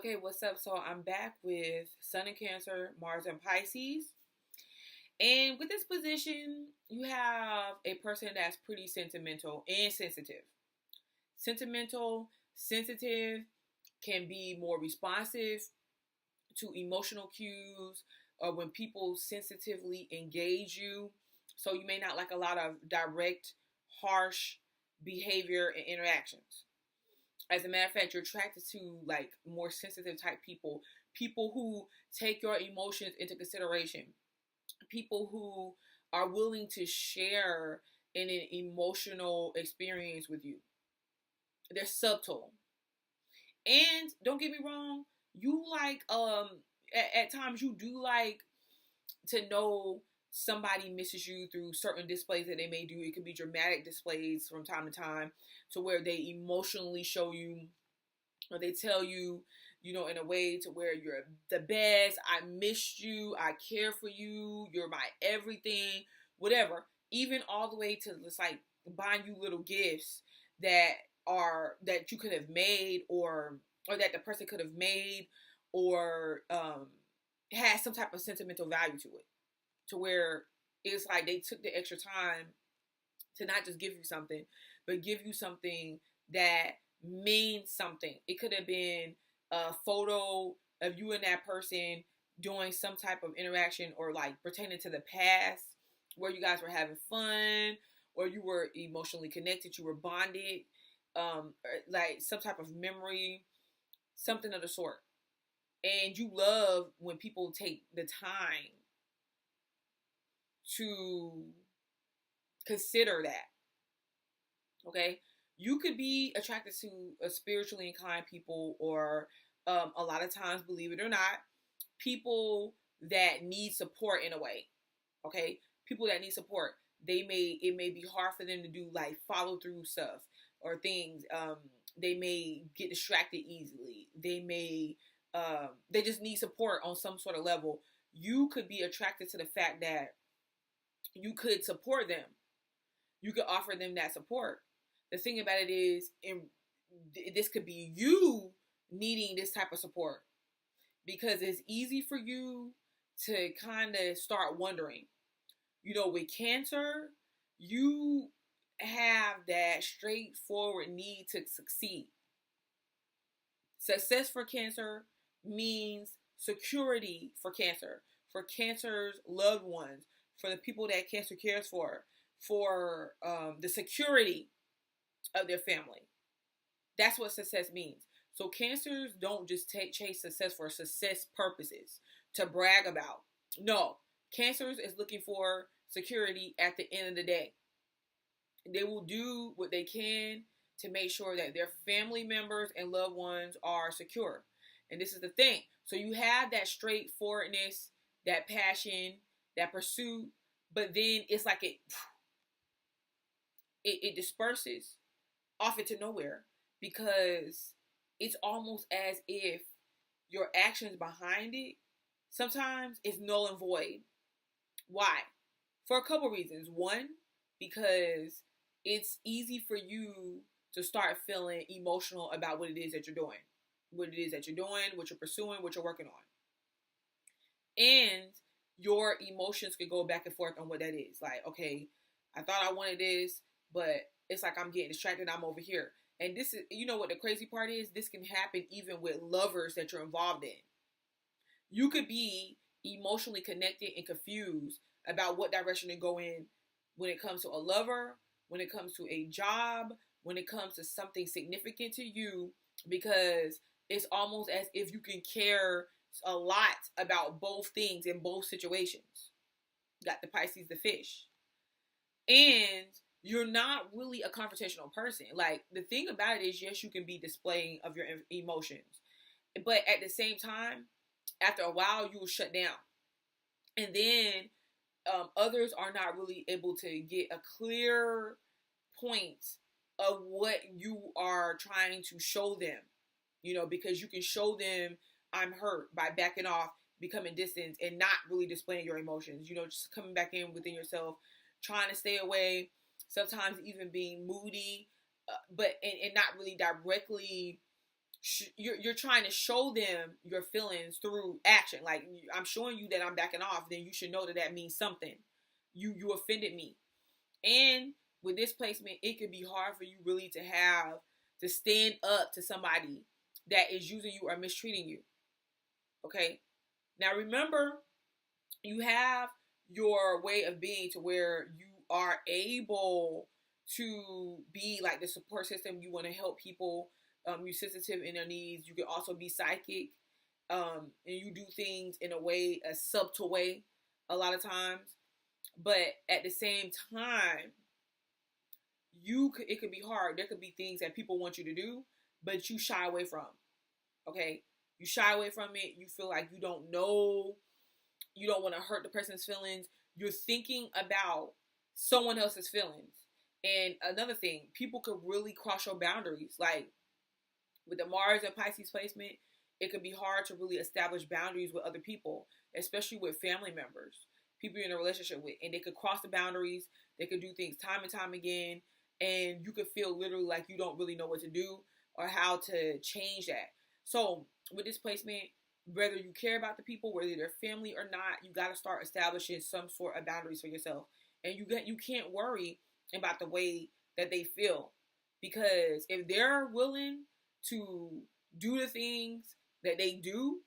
Okay, what's up? So I'm back with Sun in Cancer, Mars in Pisces. And with this position, you have a person that's pretty sentimental and sensitive. Sentimental, sensitive, can be more responsive to emotional cues or when people sensitively engage you. So you may not like a lot of direct, harsh behavior and interactions. As a matter of fact, you're attracted to like more sensitive type people, people who take your emotions into consideration, people who are willing to share in an emotional experience with you. They're subtle. And don't get me wrong, you like at times you do like to know somebody misses you through certain displays that they may do. It could be dramatic displays from time to time to where they emotionally show you or they tell you, in a way to where you're the best. I missed you. I care for you. You're my everything, whatever. Even all the way to just like buying you little gifts that that you could have made or that the person could have made or has some type of sentimental value to it, to where it's like they took the extra time to not just give you something, but give you something that means something. It could have been a photo of you and that person doing some type of interaction or like pertaining to the past where you guys were having fun or you were emotionally connected, you were bonded, like some type of memory, something of the sort. And you love when people take the time to consider that. Okay, you could be attracted to a spiritually inclined people, or a lot of times, believe it or not, people that need support in a way. Okay, people that need support. It may be hard for them to do like follow through stuff or things. They may get distracted easily. They just need support on some sort of level. You could be attracted to the fact that you could support them. You could offer them that support. The thing about it is, this could be you needing this type of support because it's easy for you to kind of start wondering. With Cancer, you have that straightforward need to succeed. Success for Cancer means security for Cancer's loved ones, for the people that Cancer cares for the security of their family. That's what success means. So Cancers don't just chase success for success purposes to brag about. No, Cancers is looking for security at the end of the day. They will do what they can to make sure that their family members and loved ones are secure. And this is the thing. So you have that straightforwardness, that passion, that pursuit, but then it's like it disperses off into nowhere because it's almost as if your actions behind it sometimes is null and void. Why? For a couple reasons. One, because it's easy for you to start feeling emotional about what it is that you're doing. What it is that you're doing, what you're pursuing, what you're working on. And your emotions could go back and forth on what that is. Like, okay, I thought I wanted this, but it's like I'm getting distracted. I'm over here. And this is, what the crazy part is? This can happen even with lovers that you're involved in. You could be emotionally connected and confused about what direction to go in when it comes to a lover, when it comes to a job, when it comes to something significant to you, because it's almost as if you can care a lot about both things in both situations. Got the Pisces, the fish. And you're not really a confrontational person. Like, the thing about it is, yes, you can be displaying of your emotions. But at the same time, after a while, you will shut down. And then others are not really able to get a clear point of what you are trying to show them. Because you can show them I'm hurt by backing off, becoming distant, and not really displaying your emotions. Just coming back in within yourself, trying to stay away, sometimes even being moody, but and not really directly you're trying to show them your feelings through action. Like, I'm showing you that I'm backing off, then you should know that that means something. You offended me. And with this placement, it could be hard for you really to stand up to somebody that is using you or mistreating you. Okay? Now remember, you have your way of being to where you are able to be like the support system. You want to help people. You're sensitive in their needs. You can also be psychic. And you do things in a subtle way a lot of times. But at the same time, it could be hard. There could be things that people want you to do, but you shy away from. Okay? You shy away from it. You feel like you don't know. You don't want to hurt the person's feelings. You're thinking about someone else's feelings. And another thing, people could really cross your boundaries. Like with the Mars and Pisces placement, it could be hard to really establish boundaries with other people, especially with family members, people you're in a relationship with. And they could cross the boundaries. They could do things time and time again. And you could feel literally like you don't really know what to do or how to change that. So with this placement, whether you care about the people, whether they're family or not, you got to start establishing some sort of boundaries for yourself. And you can't worry about the way that they feel, because if they're willing to do the things that they do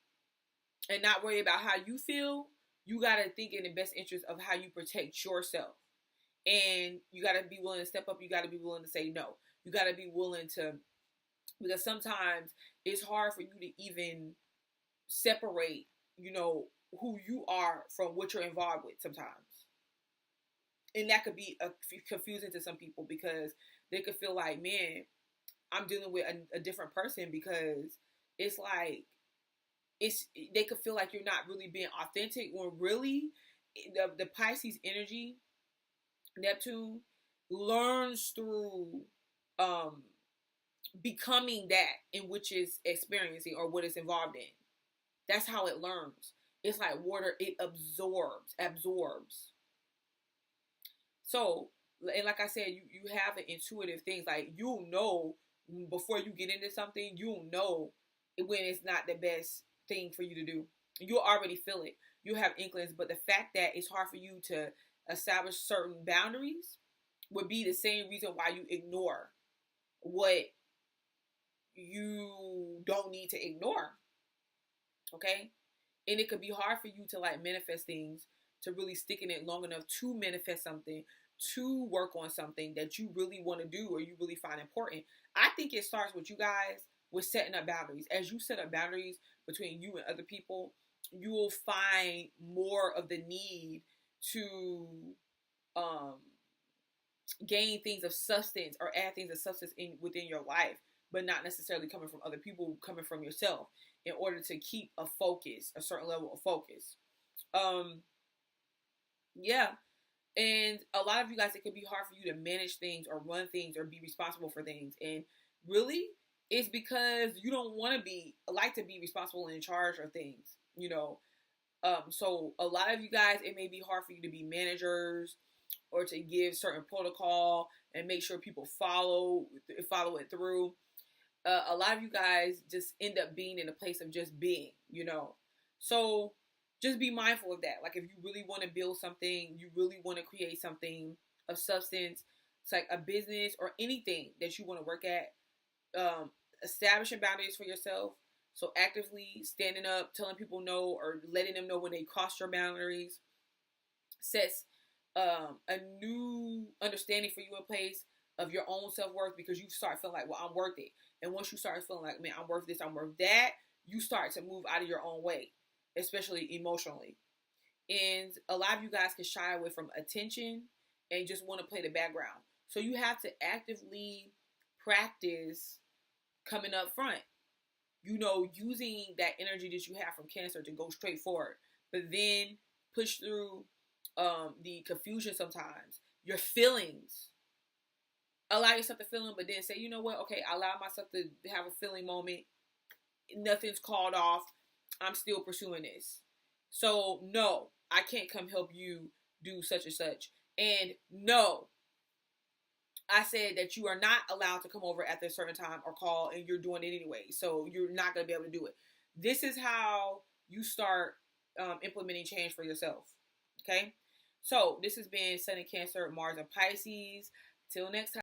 and not worry about how you feel, you got to think in the best interest of how you protect yourself. And you got to be willing to step up. You got to be willing to say no. You got to be willing to, because sometimes it's hard for you to even separate, who you are from what you're involved with sometimes. And that could be confusing to some people, because they could feel like, man, I'm dealing with a different person, because it's like, they could feel like you're not really being authentic, when really the Pisces energy, Neptune, learns through becoming that in which is experiencing or what it's involved in. That's how it learns. It's like water, it absorbs. So, and like I said, you have an intuitive things. Like, you'll know before you get into something, you'll know when it's not the best thing for you to do. You'll already feel it. You have inklings, but the fact that it's hard for you to establish certain boundaries would be the same reason why you ignore what you don't need to ignore. Okay? And it could be hard for you to like manifest things, to really stick in it long enough to manifest something, to work on something that you really want to do or you really find important. I think it starts with you guys with setting up boundaries. As you set up boundaries between you and other people, you will find more of the need to gain things of substance or add things of substance within your life, but not necessarily coming from other people, coming from yourself, in order to keep a certain level of focus. Yeah. And a lot of you guys, it can be hard for you to manage things or run things or be responsible for things. And really, it's because you don't want to be responsible and in charge of things, So a lot of you guys, it may be hard for you to be managers or to give certain protocol and make sure people follow it through. A lot of you guys just end up being in a place of just being, So just be mindful of that. Like, if you really want to build something, you really want to create something of substance, it's like a business or anything that you want to work at, establishing boundaries for yourself. So actively standing up, telling people no, or letting them know when they cross your boundaries, sets a new understanding for you in place of your own self-worth, because you start feeling like, well, I'm worth it. And once you start feeling like, man, I'm worth this, I'm worth that, you start to move out of your own way, especially emotionally. And a lot of you guys can shy away from attention and just want to play the background. So you have to actively practice coming up front, using that energy that you have from Cancer to go straight forward, but then push through the confusion sometimes, your feelings. Allow yourself to feel them, but then say, you know what? Okay, I allow myself to have a feeling moment. Nothing's called off. I'm still pursuing this. So, no, I can't come help you do such and such. And no, I said that you are not allowed to come over at a certain time or call, and you're doing it anyway. So you're not going to be able to do it. This is how you start implementing change for yourself. Okay? So this has been Sun in Cancer, Mars in Pisces. Till next time.